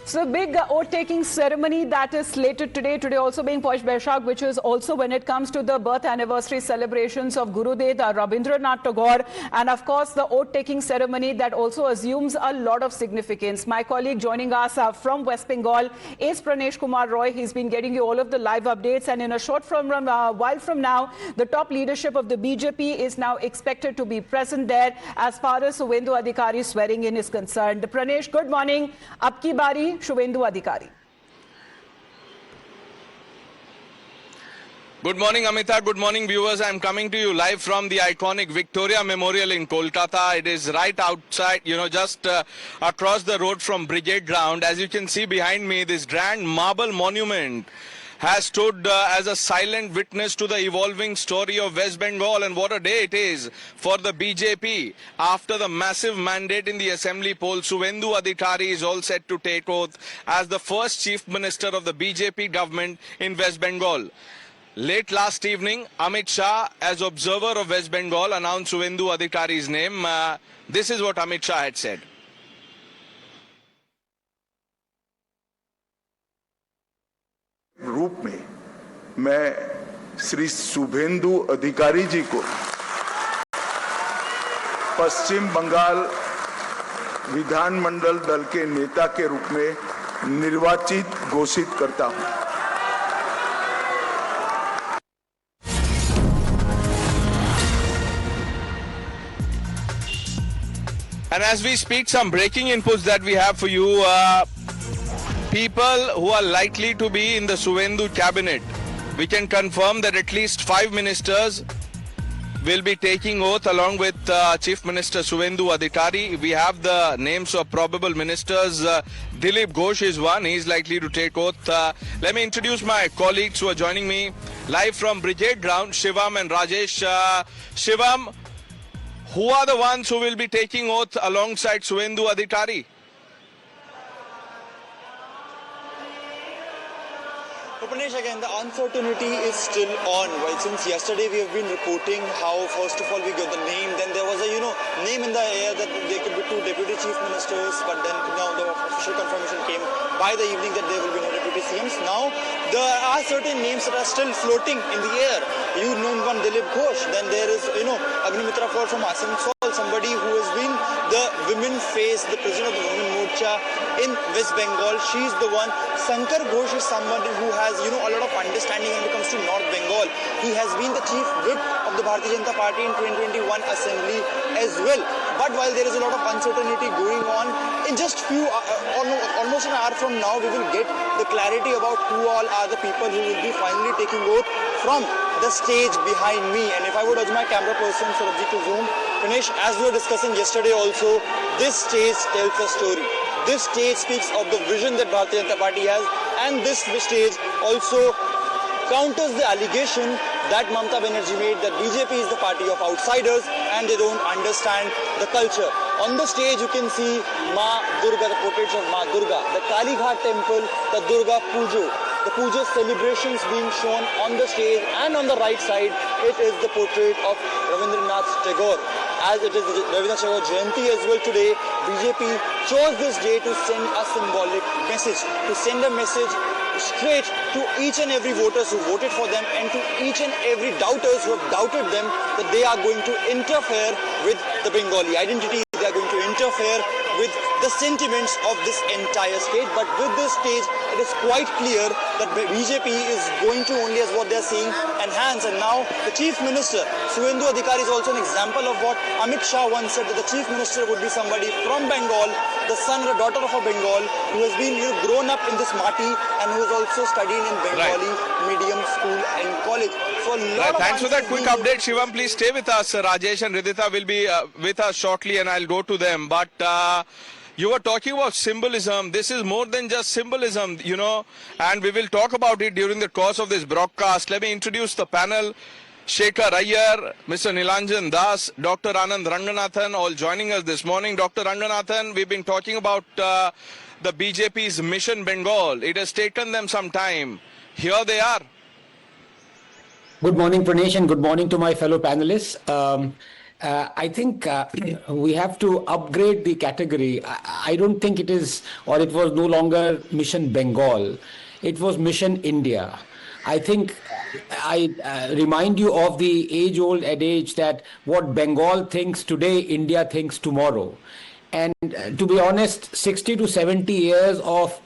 So big oath-taking ceremony that is slated today. Today also being Posh Baishak, which is also when it comes to the birth anniversary celebrations of Gurudev Rabindranath Tagore, and of course the oath-taking ceremony that also assumes a lot of significance. My colleague joining us from West Bengal is Pranesh Kumar Roy. He's been getting you all of the live updates, and in a short while from now, the top leadership of the BJP is now expected to be present there as far as Suvendu Adhikari swearing in is concerned. Pranesh, good morning. Ab ki bari, Suvendu Adhikari. Good morning, Amita. Good morning, viewers. I'm coming to you live from the iconic Victoria Memorial in Kolkata. It is right outside, just across the road from Brigade ground. As you can see behind me, this grand marble monument has stood as a silent witness to the evolving story of West Bengal, and what a day it is for the BJP. After the massive mandate in the assembly poll, Suvendu Adhikari is all set to take oath as the first chief minister of the BJP government in West Bengal. Late last evening, Amit Shah, as observer of West Bengal, announced Suvendu Adhikari's name. This is what Amit Shah had said. रूप में मैं श्री शुभेंदु अधिकारी जी को पश्चिम बंगाल विधानमंडल दल के नेता के रूप में निर्वाचित घोषित करता हूं। And as we speak, some breaking inputs that we have for you. People who are likely to be in the Suvendu cabinet, we can confirm that at least 5 ministers will be taking oath along with Chief Minister Suvendu Adhikari. We have the names of probable ministers. Dilip Ghosh is one. He is likely to take oath. Let me introduce my colleagues who are joining me live from Brigade ground, Shivam and Rajesh. Shivam, who are the ones who will be taking oath alongside Suvendu Adhikari? Pranesh, again, the uncertainty is still on. Well, since yesterday we have been reporting how, first of all, we got the name, then there was a, name in the air that there could be 2 deputy chief ministers, but then now the official confirmation came by the evening that there will be no deputy CMs. Now, there are certain names that are still floating in the air. You know one, Dilip Ghosh, then there is, Agnimitra Kaur from Asansol, somebody who has been the women face, the president of the Women Morcha in West Bengal. She's the one. Shankar Ghosh is somebody who has, a lot of understanding when it comes to North Bengal. He has been the chief whip of the Bharatiya Janata Party in 2021 assembly as well. But while there is a lot of uncertainty going on, in just almost an hour from now, we will get the clarity about who all are the people who will be finally taking oath from the stage behind me. And if I would urge my camera person, Sarabji, to zoom, Pranesh, as we were discussing yesterday also, this stage tells a story. This stage speaks of the vision that Bharatiya Janata Party has, and this stage also counters the allegation that Mamata Banerjee made that BJP is the party of outsiders and they don't understand the culture. On the stage you can see Ma Durga, the portraits of Ma Durga, the Kali Ghat temple, the Durga Pujo. The Puja celebrations being shown on the stage, and on the right side it is the portrait of Rabindranath Tagore. As it is Rabindranath Tagore Jayanti as well today, BJP chose this day to send a symbolic message, to send a message straight to each and every voters who voted for them, and to each and every doubters who have doubted them that they are going to interfere with the Bengali identity, they are going to interfere with the sentiments of this entire state. But with this stage, it is quite clear that BJP is going to only, as what they are saying, enhance. And now the Chief Minister, Suvendu Adhikari, is also an example of what Amit Shah once said, that the Chief Minister would be somebody from Bengal, the son or daughter of a Bengal, who has been grown up in this Mati and who is also studying in Bengali medium school and college. So thanks for that quick update, Shivam. Please stay with us. Rajesh and Ridhita will be with us shortly, and I'll go to them. But you were talking about symbolism. This is more than just symbolism, and we will talk about it during the course of this broadcast. Let me introduce the panel. Shekhar Iyer, Mr. Nilanjan Das, Dr. Anand Ranganathan, all joining us this morning. Dr. Ranganathan, we've been talking about the BJP's Mission Bengal. It has taken them some time. Here they are. Good morning, Pranesh, and good morning to my fellow panelists. I think we have to upgrade the category. I don't think it is, or it was no longer Mission Bengal. It was Mission India. I think I remind you of the age-old adage that what Bengal thinks today, India thinks tomorrow. And to be honest, 60 to 70 years of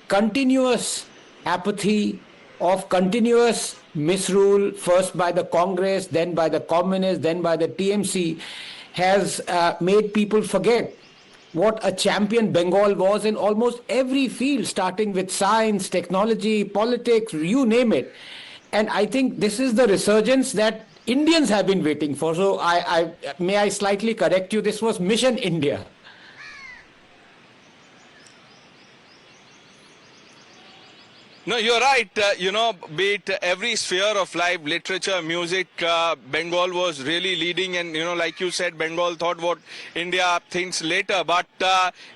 continuous apathy, of continuous misrule, first by the Congress, then by the Communists, then by the TMC, has made people forget what a champion Bengal was in almost every field, starting with science, technology, politics, you name it. And I think this is the resurgence that Indians have been waiting for. So may I slightly correct you, this was Mission India. No, you're right. Be it every sphere of life, literature, music, Bengal was really leading. And, like you said, Bengal thought what India thinks later. But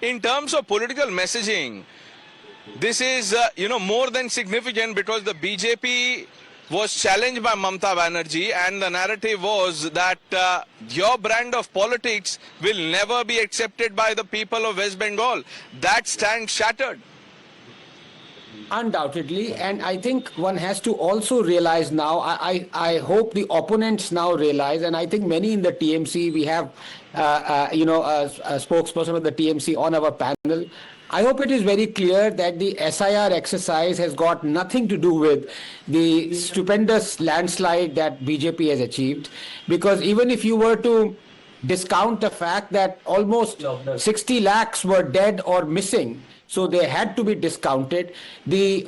in terms of political messaging, this is, more than significant because the BJP was challenged by Mamata Banerjee, and the narrative was that your brand of politics will never be accepted by the people of West Bengal. That stand shattered. Undoubtedly, and I think one has to also realize now, I hope the opponents now realize, and I think many in the TMC, we have, a spokesperson of the TMC on our panel. I hope it is very clear that the SIR exercise has got nothing to do with the stupendous landslide that BJP has achieved, because even if you were to discount the fact that almost 60 lakhs were dead or missing, so they had to be discounted. The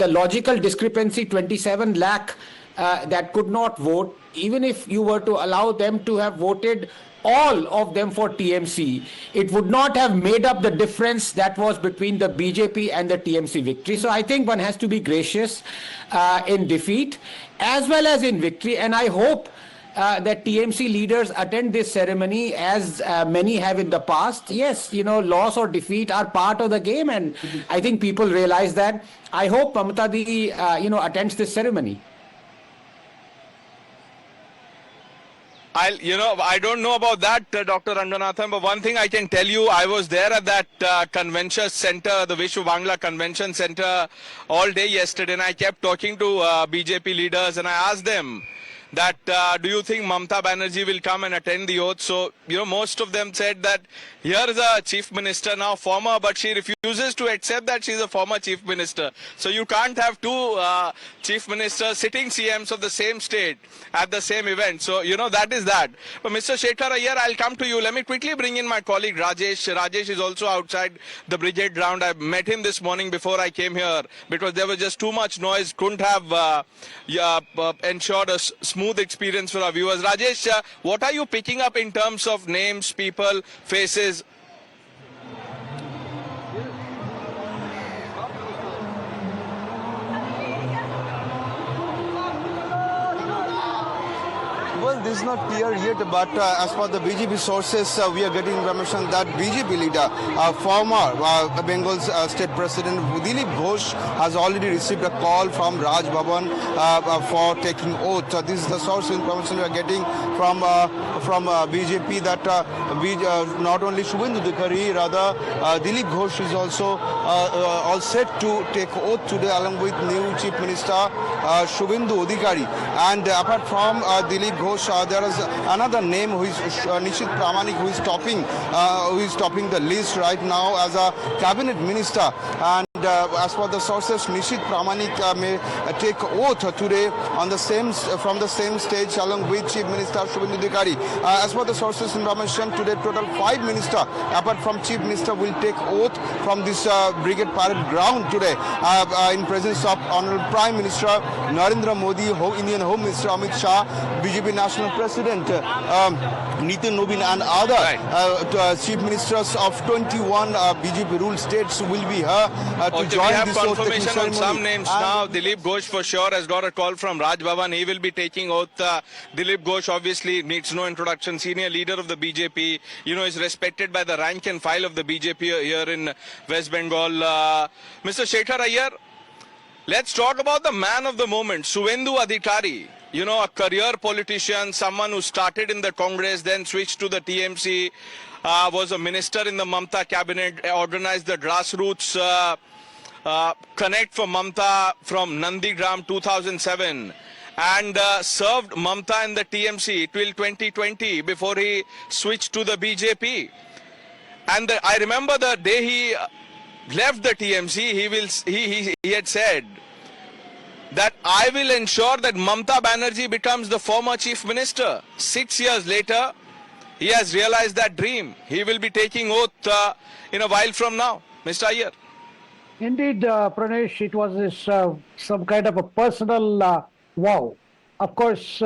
logical discrepancy, 27 lakh that could not vote, even if you were to allow them to have voted all of them for TMC, it would not have made up the difference that was between the BJP and the TMC victory. So I think one has to be gracious in defeat as well as in victory, and I hope that TMC leaders attend this ceremony as many have in the past. Yes, loss or defeat are part of the game, and I think people realize that. I hope Mamata Di, attends this ceremony. I don't know about that, Dr. Ranganathan, but one thing I can tell you, I was there at that convention center, the Vishwa Bangla Convention Center, all day yesterday, and I kept talking to BJP leaders, and I asked them that do you think Mamata Banerjee will come and attend the oath? So, most of them said that here is a chief minister now, former, but she refuses to accept that she is a former chief minister. So you can't have two chief ministers, sitting CMs of the same state at the same event. So, that is that. But Mr. Shekhar Iyer, I'll come to you. Let me quickly bring in my colleague Rajesh. Rajesh is also outside the Brigade ground. I met him this morning before I came here because there was just too much noise. Couldn't have ensured a smooth experience for our viewers. Rajesh, what are you picking up in terms of names, people, faces? Well, this is not clear yet, but as per the BJP sources, we are getting information that BJP leader, former Bengal's state president Dilip Ghosh, has already received a call from Raj Bhavan for taking oath. This is the source information we are getting from BJP that not only Suvendu Adhikari, rather Dilip Ghosh is also all set to take oath today along with new Chief Minister Suvendu Adhikari. And apart from Dilip Ghosh, there is another name who is Nishit Pramanik, who is topping the list right now as a cabinet minister. And as per the sources, Nishit Pramanik may take oath today on the from the same stage along with Chief Minister Suvendu Adhikari. As per the sources information, today total 5 ministers apart from Chief Minister will take oath from this Brigade parade ground today in presence of Honorable Prime Minister Narendra Modi, Indian Home Minister Amit Shah, BJP National President Nitin Nobin, and other Chief Ministers of 21 BJP ruled states will be here to join we have this oath confirmation taking on some ceremony. names now. Dilip Ghosh for sure has got a call from Raj Bhavan. He will be taking oath. Dilip Ghosh obviously needs no introduction. Senior leader of the BJP. Is respected by the rank and file of the BJP here in West Bengal. Mr. Shekhar Iyer, let's talk about the man of the moment, Suvendu Adhikari. you know, a career politician, someone who started in the Congress, then switched to the TMC, was a minister in the Mamata cabinet, organized the grassroots connect for Mamata from Nandigram 2007, and served Mamata in the TMC till 2020 before he switched to the BJP. And I remember the day he left the TMC, he had said that I will ensure that Mamata Banerjee becomes the former chief minister. 6 years later, he has realized that dream. He will be taking oath in a while from now. Mr. Iyer. Indeed, Pranesh, it was this, some kind of a personal vow. Of course,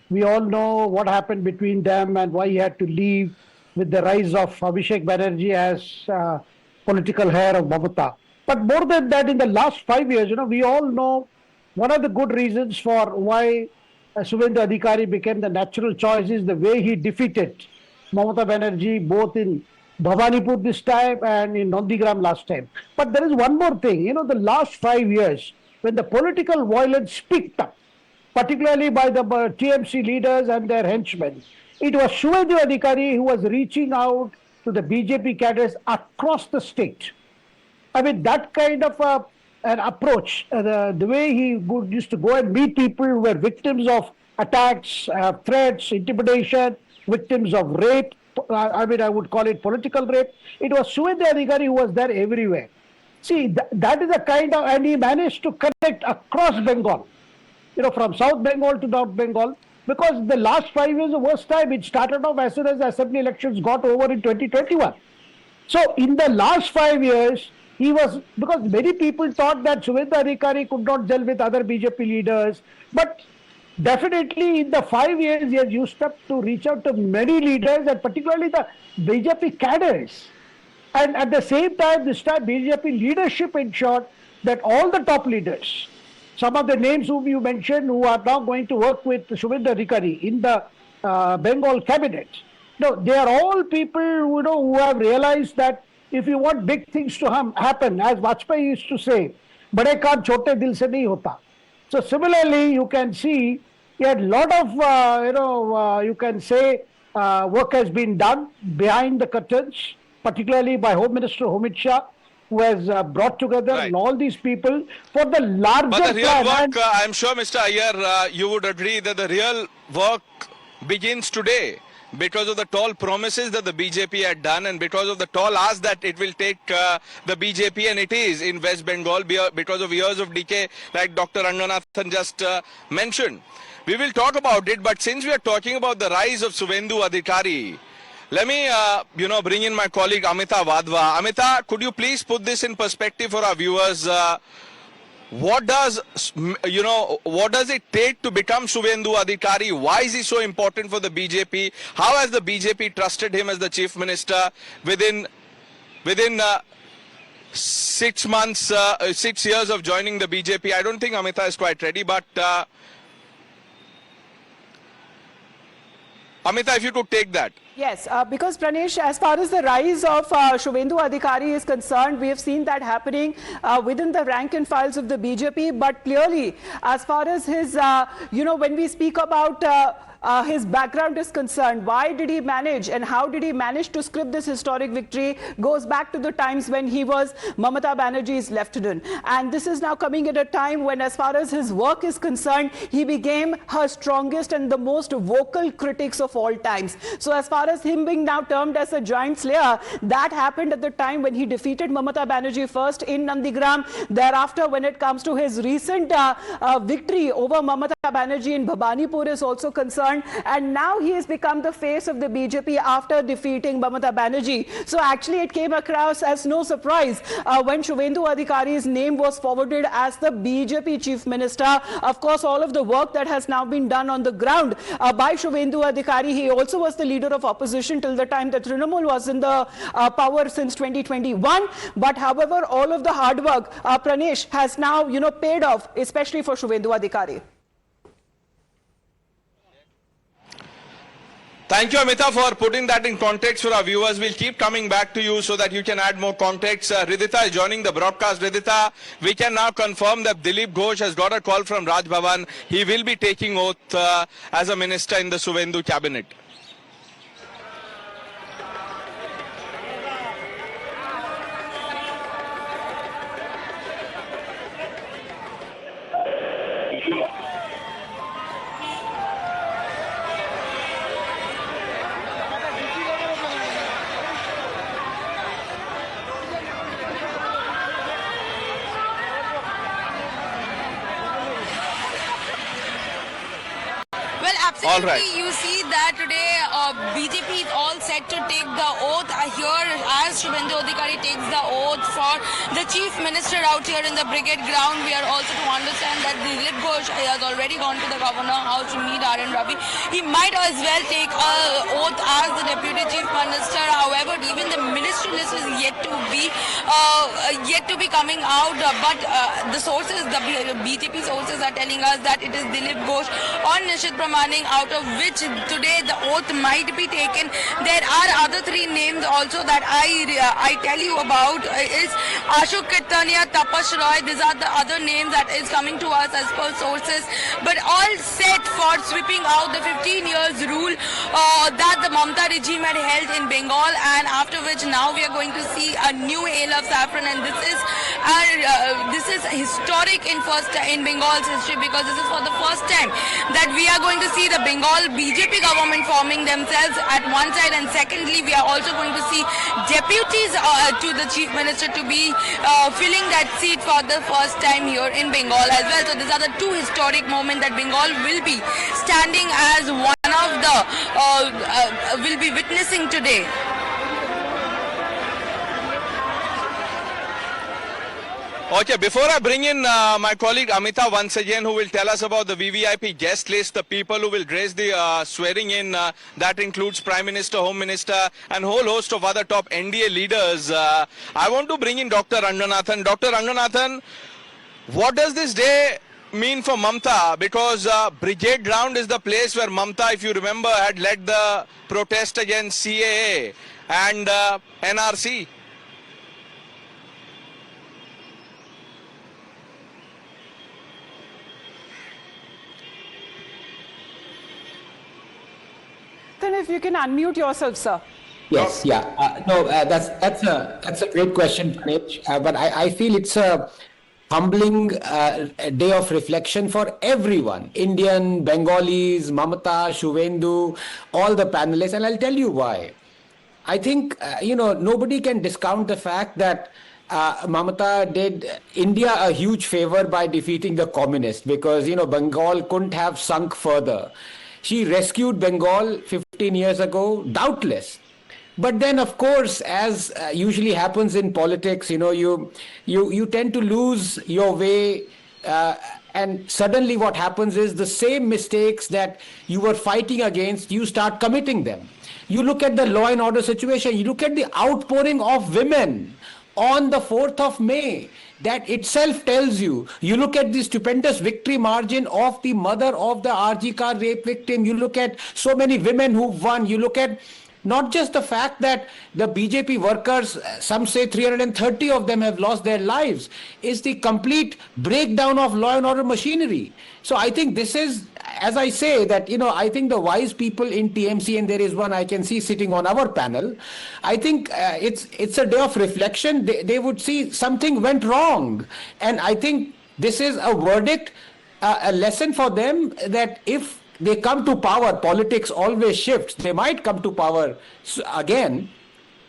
we all know what happened between them and why he had to leave with the rise of Abhishek Banerjee as political heir of Mamata. But more than that, in the last 5 years, we all know one of the good reasons for why Suvendu Adhikari became the natural choice is the way he defeated Mamata Banerjee both in Bhawanipur this time and in Nandigram last time. But there is one more thing, the last 5 years when the political violence picked up, particularly by the TMC leaders and their henchmen, it was Suvendu Adhikari who was reaching out to the BJP cadres across the state. I mean, that kind of an approach, the way he used to go and meet people who were victims of attacks, threats, intimidation, victims of rape. I would call it political rape. It was Suvendu Adhikari who was there everywhere. See, that is a kind of, and he managed to connect across Bengal, from South Bengal to North Bengal, because the last 5 years, the worst time, it started off as soon as the assembly elections got over in 2021. So, in the last 5 years, because many people thought that Suvendu Adhikari could not gel with other BJP leaders, but definitely in the 5 years he has used up to reach out to many leaders and particularly the BJP cadres. And at the same time, this time BJP leadership ensured that all the top leaders, some of the names whom you mentioned who are now going to work with Suvendu Adhikari in the Bengal cabinet, they are all people who have realized that if you want big things to happen, as Vajpayee used to say, "Bade kaam chote dil se nahi hota." So similarly, you can see a lot of, you can say, work has been done behind the curtains, particularly by Home Minister Amit Shah, who has brought together all these people for the larger But the real plan. work, I'm sure, Mr. Iyer, you would agree that the real work begins today, because of the tall promises that the BJP had done and because of the tall ask that it will take the BJP, and it is in West Bengal because of years of decay, like Dr. Ranganathan just mentioned. We will talk about it, but since we are talking about the rise of Suvendu Adhikari, let me, bring in my colleague Amita Vadva. Amita, could you please put this in perspective for our viewers? What does it take to become Suvendu Adhikari? Why is he so important for the BJP? How has the BJP trusted him as the chief minister within 6 months, 6 years of joining the BJP? I don't think Amita is quite ready, but Amita, if you could take that. Yes, because Pranesh, as far as the rise of Suvendu Adhikari is concerned, we have seen that happening within the rank and files of the BJP. But clearly, as far as his, when we speak about his background is concerned, why did he manage and how did he manage to script this historic victory goes back to the times when he was Mamata Banerjee's lieutenant. And this is now coming at a time when, as far as his work is concerned, he became her strongest and the most vocal critics of all times. So as far as him being now termed as a giant slayer, that happened at the time when he defeated Mamata Banerjee first in Nandigram. Thereafter, when it comes to his recent victory over Mamata Banerjee in Bhawanipur is also concerned. And now he has become the face of the BJP after defeating Mamata Banerjee. So actually it came across as no surprise when Suvendu Adhikari's name was forwarded as the BJP chief minister. Of course, all of the work that has now been done on the ground by Suvendu Adhikari. He also was the leader of opposition till the time that Trinamool was in the power since 2021. But however, all of the hard work, Pranesh, has now, paid off, especially for Suvendu Adhikari. Thank you, Amita, for putting that in context for our viewers. We'll keep coming back to you so that you can add more context. Ridhita is joining the broadcast. Ridhita, we can now confirm that Dilip Ghosh has got a call from Raj Bhavan. He will be taking oath as a minister in the Suvendu cabinet. Well, absolutely. All right. You see that today BJP is all set to take the oath here as Suvendu Adhikari takes the oath for the Chief Minister out here in the Brigade ground. We are also to understand that Dilip Ghosh has already gone to the Governor House to meet R.N. Ravi. He might as well take an oath as the Deputy Chief Minister. However, even the ministry list is yet to be coming out. But the sources, the BJP sources are telling us that it is Dilip Ghosh on Nishit Pramaning, out of which today the oath might be taken. There are other three names also that I tell you about is Ashok Kirtania, Tapash Roy. These are the other names that is coming to us as per sources. But all set for sweeping out the 15 years rule that the Mamata regime had held in Bengal, and after which now we are going to see a new ale of saffron, and this is historic in Bengal's history, because this is for the first time that we are going to see the Bengal BJP government forming themselves at one side, and secondly we are also going to see deputies to the Chief Minister to be filling that seat for the first time here in Bengal as well. So these are the two historic moments that Bengal will be standing as one of the will be witnessing today. Okay, before I bring in my colleague Amita once again, who will tell us about the VVIP guest list, the people who will grace the swearing in, that includes Prime Minister, Home Minister, and whole host of other top NDA leaders. I want to bring in Dr. Ranganathan. Dr. Ranganathan, what does this day mean for Mamata? Because Brigade ground is the place where Mamata, if you remember, had led the protest against CAA and NRC. Then if you can unmute yourself, sir. Yes, yeah. No, that's a great question, Pranesh. But I feel it's a humbling day of reflection for everyone. Indian, Bengalis, Mamata, Suvendu, all the panelists, and I'll tell you why. I think, nobody can discount the fact that Mamata did India a huge favor by defeating the communists, because, Bengal couldn't have sunk further. She rescued Bengal 15 years ago, doubtless. But then, of course, as usually happens in politics, you tend to lose your way, and suddenly what happens is the same mistakes that you were fighting against, you start committing them. You look at the law and order situation, you look at the outpouring of women on the 4th of May. That itself tells you. You look at the stupendous victory margin of the mother of the RG car rape victim. You look at so many women who've won. You look at not just the fact that the BJP workers, some say 330 of them have lost their lives, is the complete breakdown of law and order machinery. So I think this is, as I say, that, I think the wise people in TMC, and there is one I can see sitting on our panel, I think it's a day of reflection. They would see something went wrong. And I think this is a verdict, a lesson for them, that if they come to power, politics always shifts, they might come to power again,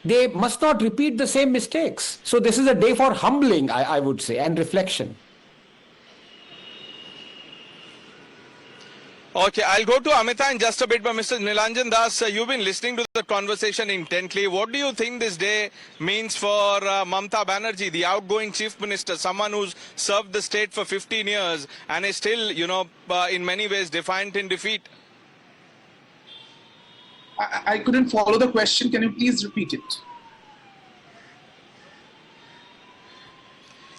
they must not repeat the same mistakes. So this is a day for humbling, I would say, and reflection. Okay, I'll go to Amita in just a bit, but Mr. Nilanjan Das, you've been listening to the conversation intently. What do you think this day means for Mamata Banerjee, the outgoing Chief Minister, someone who's served the state for 15 years and is still, in many ways defiant in defeat? I couldn't follow the question. Can you please repeat it?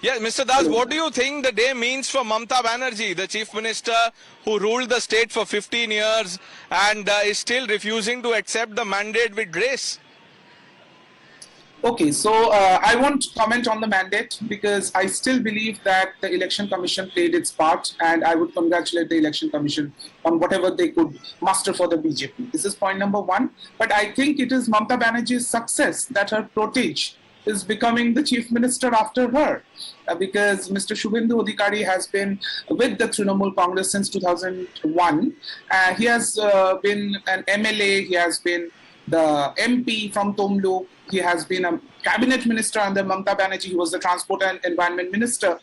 Yes, Mr. Das, what do you think the day means for Mamata Banerjee, the Chief Minister who ruled the state for 15 years and is still refusing to accept the mandate with grace? Okay, so I won't comment on the mandate because I still believe that the Election Commission played its part, and I would congratulate the Election Commission on whatever they could muster for the BJP. This is point number one. But I think it is Mamata Banerjee's success that her protege is becoming the Chief Minister after her. Because Mr. Suvendu Adhikari has been with the Trinamool Congress since 2001. He has been an MLA, he has been the MP from Tomlu, he has been a cabinet minister under Mamata Banerjee, he was the transport and environment minister.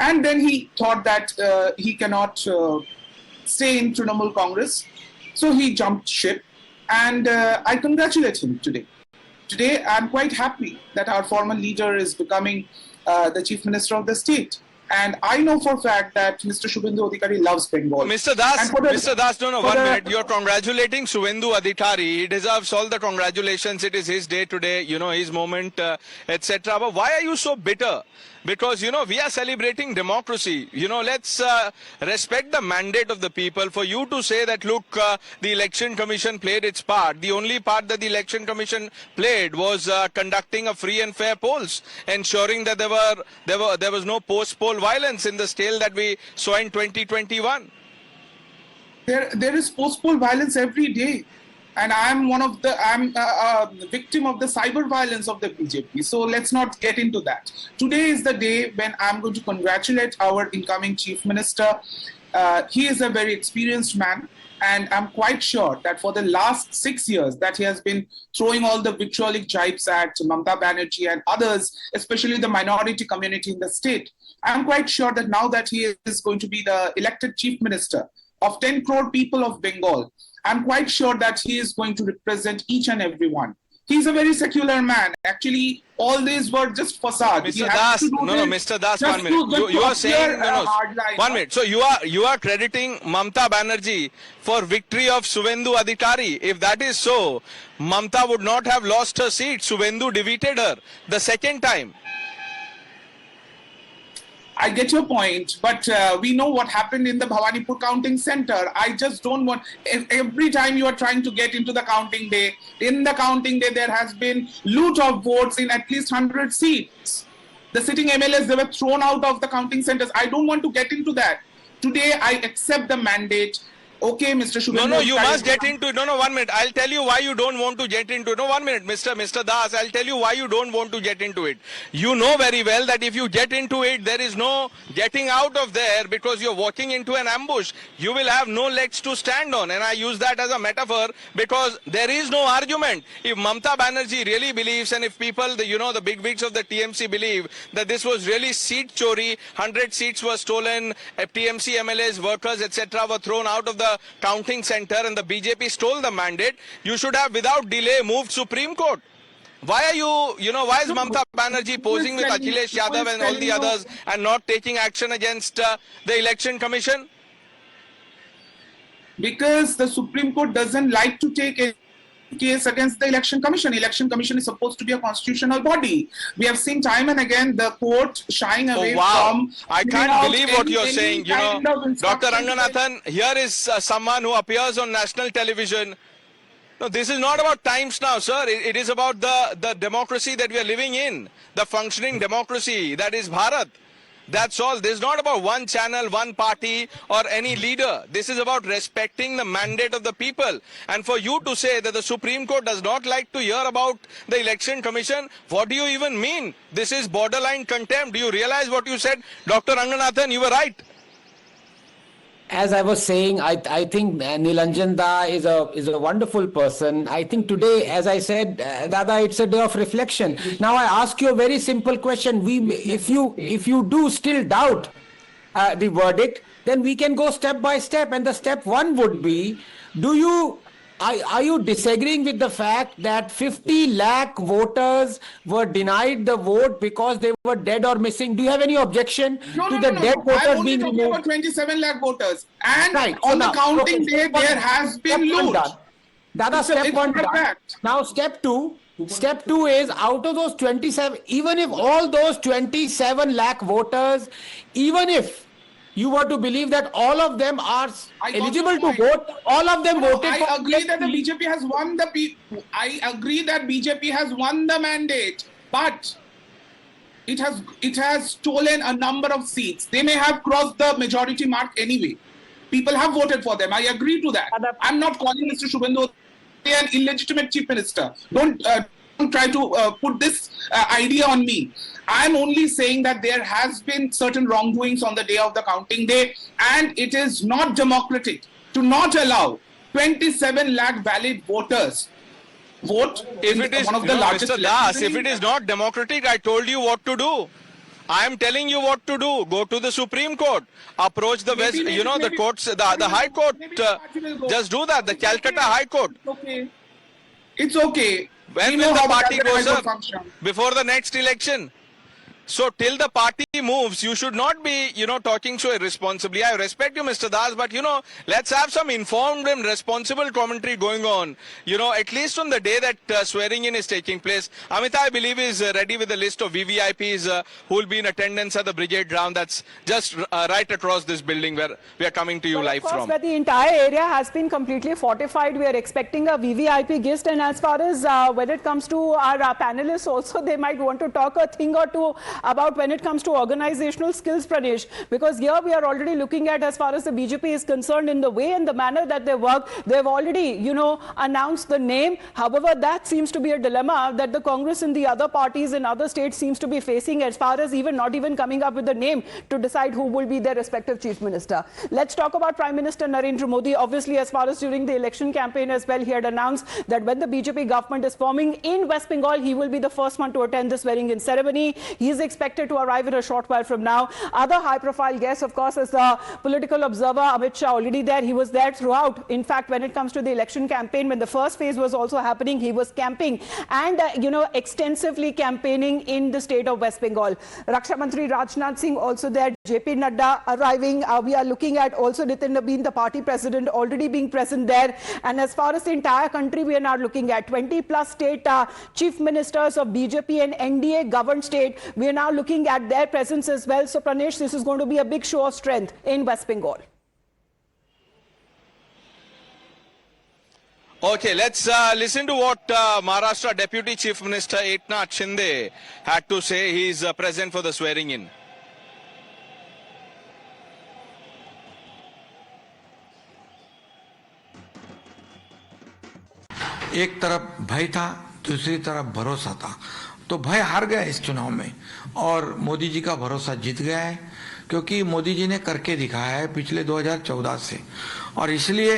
And then he thought that he cannot stay in Trinamool Congress, so he jumped ship, and I congratulate him today. Today, I'm quite happy that our former leader is becoming the Chief Minister of the state. And I know for a fact that Mr. Suvendu Adhikari loves Bengal. Mr. Das, no, 1 minute. You're congratulating Suvendu Adhikari. He deserves all the congratulations. It is his day today, his moment, etc. But why are you so bitter? Because, we are celebrating democracy. Let's respect the mandate of the people. For you to say that, look, the Election Commission played its part. The only part that the Election Commission played was conducting a free and fair polls, ensuring that there was no post-poll violence in the scale that we saw in 2021. There is post-poll violence every day. And I'm a victim of the cyber violence of the BJP. So let's not get into that. Today is the day when I'm going to congratulate our incoming Chief Minister. He is a very experienced man. And I'm quite sure that for the last 6 years that he has been throwing all the vitriolic jibes at Mamata Banerjee and others, especially the minority community in the state. I'm quite sure that now that he is going to be the elected Chief Minister of 10 crore people of Bengal, I'm quite sure that he is going to represent each and every one. He's a very secular man. Actually, all these were just facade. Mr. Das, Mr. Das, 1 minute. You are saying, 1 minute. So you are crediting Mamata Banerjee for victory of Suvendu Adhikari. If that is so, Mamata would not have lost her seat. Suvendu defeated her the second time. I get your point, but we know what happened in the Bhawanipur counting center. I just don't want, every time you are trying to get into the counting day, in the counting day there has been loot of votes in at least 100 seats. The sitting MLAs, they were thrown out of the counting centers. I don't want to get into that. Today, I accept the mandate. Okay, Mr. Suvendu. No, you must get into it. No, 1 minute. I'll tell you why you don't want to get into it. No, 1 minute, Mr. Das. I'll tell you why you don't want to get into it. You know very well that if you get into it, there is no getting out of there because you're walking into an ambush. You will have no legs to stand on. And I use that as a metaphor because there is no argument. If Mamata Banerjee really believes, and if people, the big wigs of the TMC believe that this was really seat chori, 100 seats were stolen, TMC MLAs, workers, etc. were thrown out of the counting center and the BJP stole the mandate, you should have without delay moved Supreme Court. Why are why is Mamata Banerjee posing with Akhilesh Yadav and all the others and not taking action against the Election Commission? Because the Supreme Court doesn't like to take a case against the Election Commission. Election Commission is supposed to be a constitutional body. We have seen time and again the court shying away from... I can't believe what you're saying. Dr. Ranganathan, here is someone who appears on national television. No, this is not about times now, sir. It is about the democracy that we are living in. The functioning democracy that is Bharat. That's all. This is not about one channel, one party or any leader. This is about respecting the mandate of the people. And for you to say that the Supreme Court does not like to hear about the Election Commission, what do you even mean? This is borderline contempt. Do you realize what you said? Dr. Ranganathan, you were right. As I was saying, I think Nilanjan Da is a wonderful person. I think today, as I said, Dada, it's a day of reflection. Now I ask you a very simple question. If you do still doubt the verdict, then we can go step by step. And the step one would be, are you disagreeing with the fact that 50 lakh voters were denied the vote because they were dead or missing? Do you have any objection to the dead voters being removed? I'm only talking about 27 lakh voters. And on the counting day, there has been loot. Dada, step one done. Now step two, Step 2 is out of those 27, even if all those 27 lakh voters, even if you were to believe that all of them are I got eligible your to point. vote, all of them voted I for. agree that the BJP has won the I agree that BJP has won the mandate, but it has stolen a number of seats. They may have crossed the majority mark anyway. People have voted for them. I agree to that. I'm not calling Mr. Suvendu an illegitimate chief minister. Don't try to put this idea on me. I'm only saying that there has been certain wrongdoings on the day of the counting day, and it is not democratic to not allow 27 lakh valid voters vote If in it is, one of the largest Mr. Das, elections in if it India. is not democratic, I told you what to do. I am telling you what to do. Go to the Supreme Court. Approach the West, the courts, the High Court. Just do that. The Calcutta High Court. Okay. It's okay. When We will know the how party Calcutta High goes Court up? functions. Before the next election. So till the party moves, you should not be, talking so irresponsibly. I respect you, Mr. Das, but, let's have some informed and responsible commentary going on, at least on the day that swearing in is taking place. Mamata, I believe, is ready with a list of VVIPs who will be in attendance at the Brigade ground. That's just right across this building where we are coming to you live Of course, from. where the entire area has been completely fortified. We are expecting a VVIP guest, and as far as when it comes to our panelists also, they might want to talk a thing or two about when it comes to organizational skills, Pranesh, because here we are already looking at, as far as the BJP is concerned, in the way and the manner that they work, they've already, announced the name. However, that seems to be a dilemma that the Congress and the other parties in other states seems to be facing, as far as not even coming up with the name to decide who will be their respective chief minister. Let's talk about Prime Minister Narendra Modi. Obviously, as far as during the election campaign as well, he had announced that when the BJP government is forming in West Bengal, he will be the first one to attend the swearing-in ceremony. He is expected to arrive in a short while from now. Other high-profile guests, of course, is the political observer Amit Shah, already there. He was there throughout. In fact, when it comes to the election campaign, when the first phase was also happening, he was camping and, extensively campaigning in the state of West Bengal. Raksha Mantri Rajnath Singh also there. JP Nadda arriving. We are looking at also Nitin Nabeen, the party president, already being present there. And as far as the entire country, we are now looking at 20 plus state chief ministers of BJP and NDA governed state. We are now looking at their presence as well. So Pranesh, this is going to be a big show of strength in West Bengal. Okay, let's listen to what Maharashtra Deputy Chief Minister Eknath Shinde had to say. He's present for the swearing in. एक तरफ भय था, दूसरी तरफ भरोसा था। तो भय हार गया इस चुनाव में और मोदी जी का भरोसा जीत गया है, क्योंकि मोदी जी ने करके दिखाया है पिछले 2014 से, और इसलिए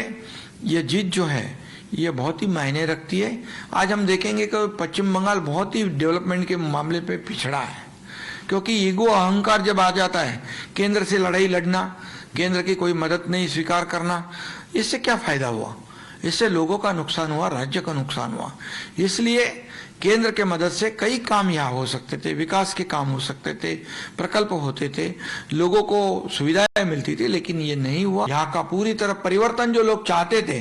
ये जीत जो है ये बहुत ही मायने रखती है। आज हम देखेंगे कि पश्चिम बंगाल बहुत ही डेवलपमेंट के मामले पे पिछड़ा है, क्योंकि ईगो अहंकार जब आ जाता है, केंद्र से लड़ाई लड़ना, केंद्र की कोई मदद नहीं स्वीकार करना, इससे क्या फायदा हुआ? इससे लोगों का नुकसान हुआ, राज्य का नुकसान हुआ। इसलिए केंद्र के मदद से कई काम यहाँ हो सकते थे, विकास के काम हो सकते थे, प्रकल्प होते थे, लोगों को सुविधाएं मिलती थी, लेकिन ये नहीं हुआ। यहाँ का पूरी तरह परिवर्तन जो लोग चाहते थे,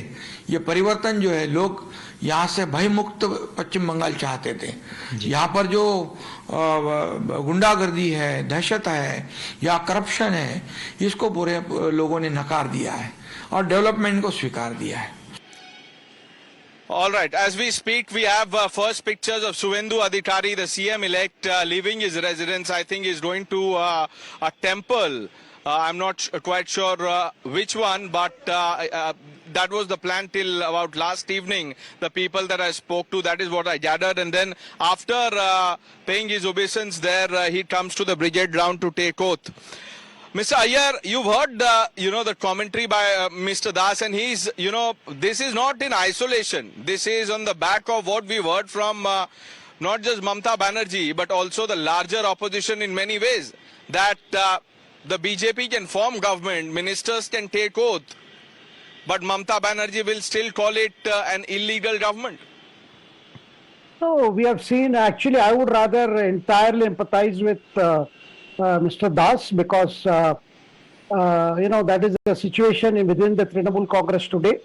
ये परिवर्तन जो है लोग यहाँ से भय मुक्त पश्चिम बंगाल चाहते थे। यहाँ पर जो गुंडागर्दी है, दहशत है या करप्शन है, इसको पूरे लोगों ने नकार दिया है और डेवलपमेंट को स्वीकार दिया है। All right, as we speak, we have first pictures of Suvendu Adhikari, the CM-elect, leaving his residence. I think he's going to a temple. I'm not quite sure which one, but that was the plan till about last evening. The people that I spoke to, that is what I gathered. And then after paying his obeisance there, he comes to the Brigade ground to take oath. Mr. Iyer, you've heard, the commentary by Mr. Das, and he's, this is not in isolation. This is on the back of what we've heard from not just Mamata Banerjee, but also the larger opposition in many ways, that the BJP can form government, ministers can take oath, but Mamata Banerjee will still call it an illegal government. No, we have seen, actually, I would rather entirely empathize with Mr. Das, because that is the situation within the Trinamool Congress today,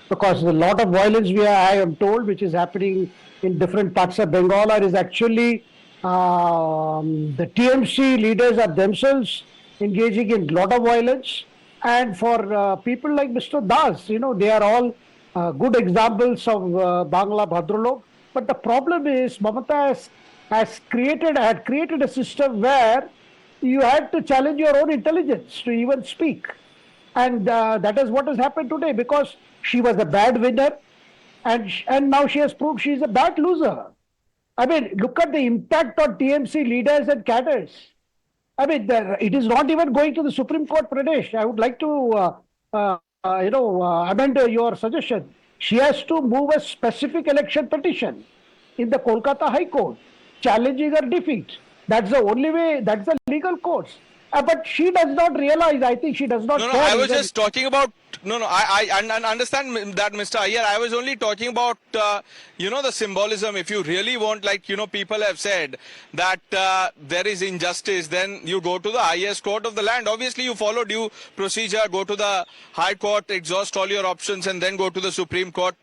because a lot of violence I am told, which is happening in different parts of Bengal, or is actually the TMC leaders are themselves engaging in a lot of violence. And for people like Mr. Das, they are all good examples of Bangla Bhadralok. But the problem is Mamata had created a system where you had to challenge your own intelligence to even speak. And that is what has happened today, because she was a bad winner and now she has proved she is a bad loser. I mean, look at the impact on TMC leaders and cadres. I mean, it is not even going to the Supreme Court, Pradesh. I would like to, amend your suggestion. She has to move a specific election petition in the Kolkata High Court, challenging her defeat. That's the only way, that's the legal course. But she does not realize, I think she does not No, care. I was just talking about, I understand that, Mr. Iyer. I was only talking about, the symbolism. If you really want, people have said that there is injustice, then you go to the highest court of the land. Obviously, you follow due procedure, go to the High Court, exhaust all your options, and then go to the Supreme Court.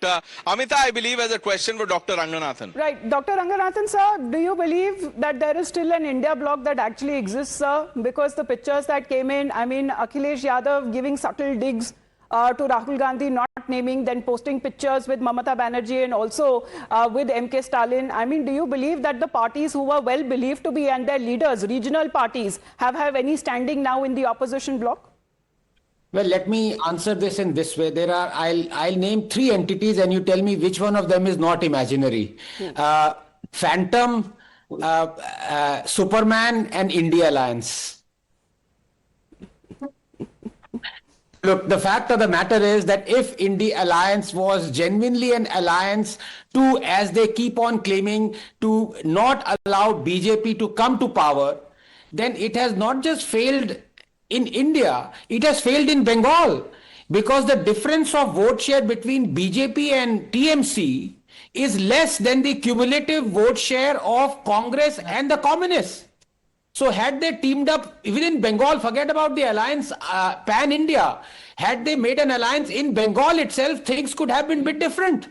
Amita, I believe, has a question for Dr. Ranganathan. Right. Dr. Ranganathan, sir, do you believe that there is still an India bloc that actually exists, sir? Because the pictures that came in, I mean, Akhilesh Yadav giving subtle digs to Rahul Gandhi, not naming, then posting pictures with Mamata Banerjee and also with MK Stalin. I mean, do you believe that the parties who were well believed to be and their leaders, regional parties, have any standing now in the opposition bloc? Well, let me answer this in this way. I'll name three entities and you tell me which one of them is not imaginary. Phantom, Superman and India Alliance. Look, the fact of the matter is that if India Alliance was genuinely an alliance to, as they keep on claiming, to not allow BJP to come to power, then it has not just failed in India, it has failed in Bengal. Because the difference of vote share between BJP and TMC is less than the cumulative vote share of Congress and the communists. So had they teamed up within Bengal, forget about the alliance pan-India, had they made an alliance in Bengal itself, things could have been a bit different.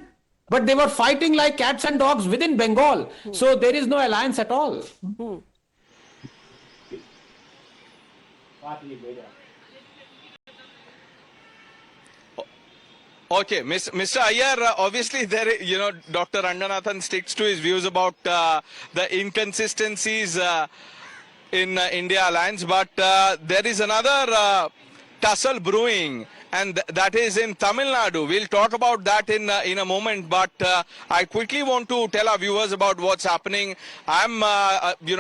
But they were fighting like cats and dogs within Bengal. So there is no alliance at all. Okay, Mr. Iyer, obviously Dr. Ranganathan sticks to his views about the inconsistencies in India Alliance, but there is another tussle brewing, and that is in Tamil Nadu. We'll talk about that in a moment, but I quickly want to tell our viewers about what's happening. I'm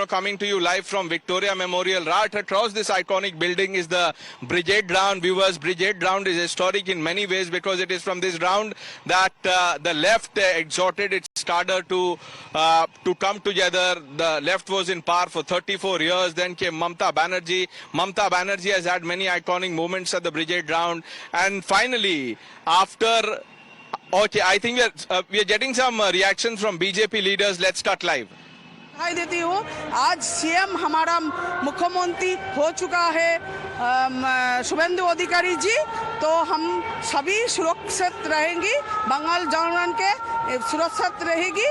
coming to you live from Victoria Memorial. Right across this iconic building is the Brigade ground. Viewers, Brigade ground is historic in many ways because it is from this ground that the left exhorted its cadre to come together. The left was in power for 34 years. Then came Mamata Banerjee. Mamata Banerjee has had many iconic moments at the Brigade ground. And finally, after, I think we are getting some reactions from BJP leaders. Let's start live. दिखाई देती हूँ आज CM हमारा मुख्यमंत्री हो चुका है शुभेंदु अधिकारी जी, तो हम सभी सुरक्षित रहेंगी, बंगाल जनगण के सुरक्षित रहेगी,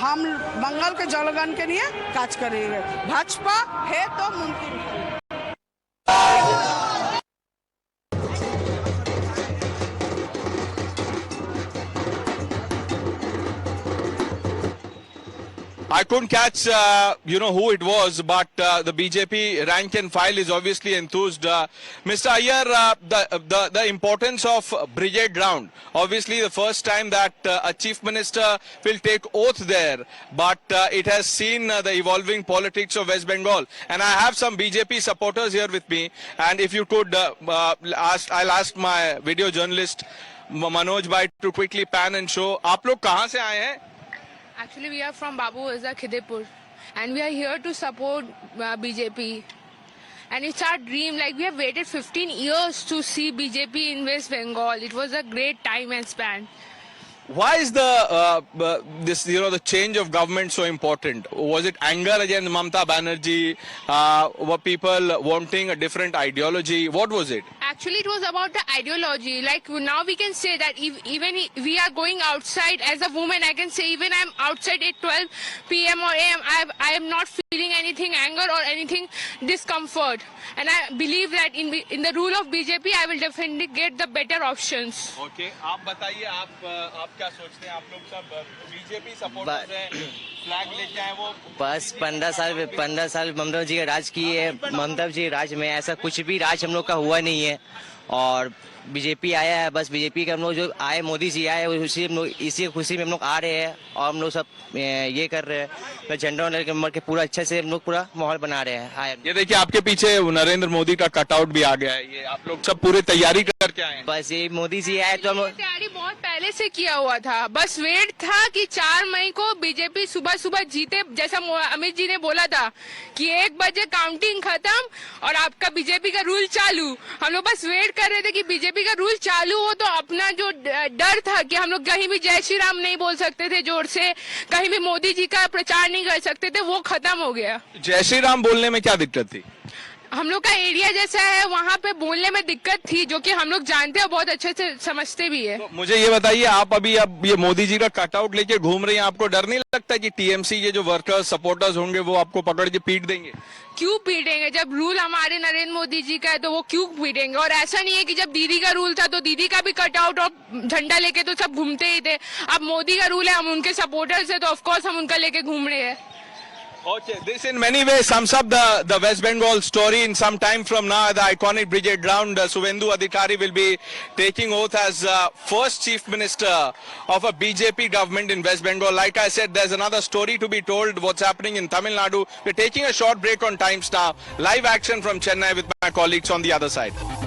हम बंगाल के जनगण के लिए काज करेंगे, भाजपा है तो मुमकिन है। I couldn't catch, who it was, but the BJP rank and file is obviously enthused. Mr. Iyer, the importance of Brigade ground. Obviously, the first time that a chief minister will take oath there, but it has seen the evolving politics of West Bengal. And I have some BJP supporters here with me. And if you could I'll ask my video journalist Manoj Bhai to quickly pan and show. आप लोग कहाँ से आए हैं? Actually, we are from Babu Azza Khidepur, and we are here to support BJP. And it's our dream. Like, we have waited 15 years to see BJP in West Bengal. It was a great time and span. Why is the change of government so important? Was it anger against Mamata Banerjee? Were people wanting a different ideology? What was it? Actually, it was about the ideology. Like now we can say that even if we are going outside as a woman, I can say even I'm outside at 12 p.m. or a.m. I am not feeling anything anger or anything discomfort. And I believe that in the rule of BJP, I will definitely get the better options. Okay, आप बताइए आप क्या सोचते हैं? आप लोग सब BJP supporters हैं, फ्लैग लेके आए वो बस 15 साल ममता जी का राज किए है। ममता जी के राज में ऐसा कुछ भी राज हम लोग का हुआ नहीं है और बीजेपी आया है। बस बीजेपी का हम लोग जो आए, मोदी जी आए, उसी हम लोग इसी खुशी में हम लोग आ रहे हैं और हम लोग सब ये कर रहे हैं, झंडा नंबर के पूरा अच्छे से हम लोग पूरा माहौल बना रहे हैं। ये देखिए आपके पीछे नरेंद्र मोदी का कटआउट भी आ गया है। ये आप लोग सब पूरी तैयारी करके आए हैं? बस ये मोदी जी आए तो हम लोग तैयारी बहुत पहले से किया हुआ था। बस वेट था कि 4 मई को बीजेपी सुबह सुबह जीते, जैसा अमित जी ने बोला था कि 1 बजे काउंटिंग खत्म और आपका बीजेपी का रूल चालू। हम लोग बस वेट कर रहे थे कि बीजेपी का रूल चालू हो तो अपना जो डर था कि हम लोग कहीं भी जय श्री राम नहीं बोल सकते थे जोर से, कहीं भी मोदी जी का प्रचार नहीं कर सकते थे, वो खत्म हो गया। जय श्री राम बोलने में क्या दिक्कत थी? हम लोग का एरिया जैसा है, वहाँ पे बोलने में दिक्कत थी, जो कि हम लोग जानते हैं, बहुत अच्छे से समझते भी है। तो मुझे ये बताइए, आप अभी अब ये मोदी जी का कटआउट लेके घूम रही हैं, आपको डर नहीं लगता कि टीएमसी के जो वर्कर्स सपोर्टर्स होंगे वो आपको पकड़ के पीट देंगे? क्यों पीटेंगे? जब रूल हमारे नरेंद्र मोदी जी का है तो वो क्यों पीटेंगे? और ऐसा नहीं है कि जब दीदी का रूल था तो दीदी का भी कटआउट और झंडा लेके तो सब घूमते ही थे। अब मोदी का रूल है, हम उनके सपोर्टर्स है तो ऑफकोर्स हम उनका लेके घूम रहे हैं। Okay, this in many ways sums up the West Bengal story. In some time from now, at the iconic Brigade ground, Suvendu Adhikari will be taking oath as first Chief Minister of a BJP government in West Bengal. Like I said, there's another story to be told, what's happening in Tamil Nadu. We're taking a short break on Times now. Live action from Chennai with my colleagues on the other side.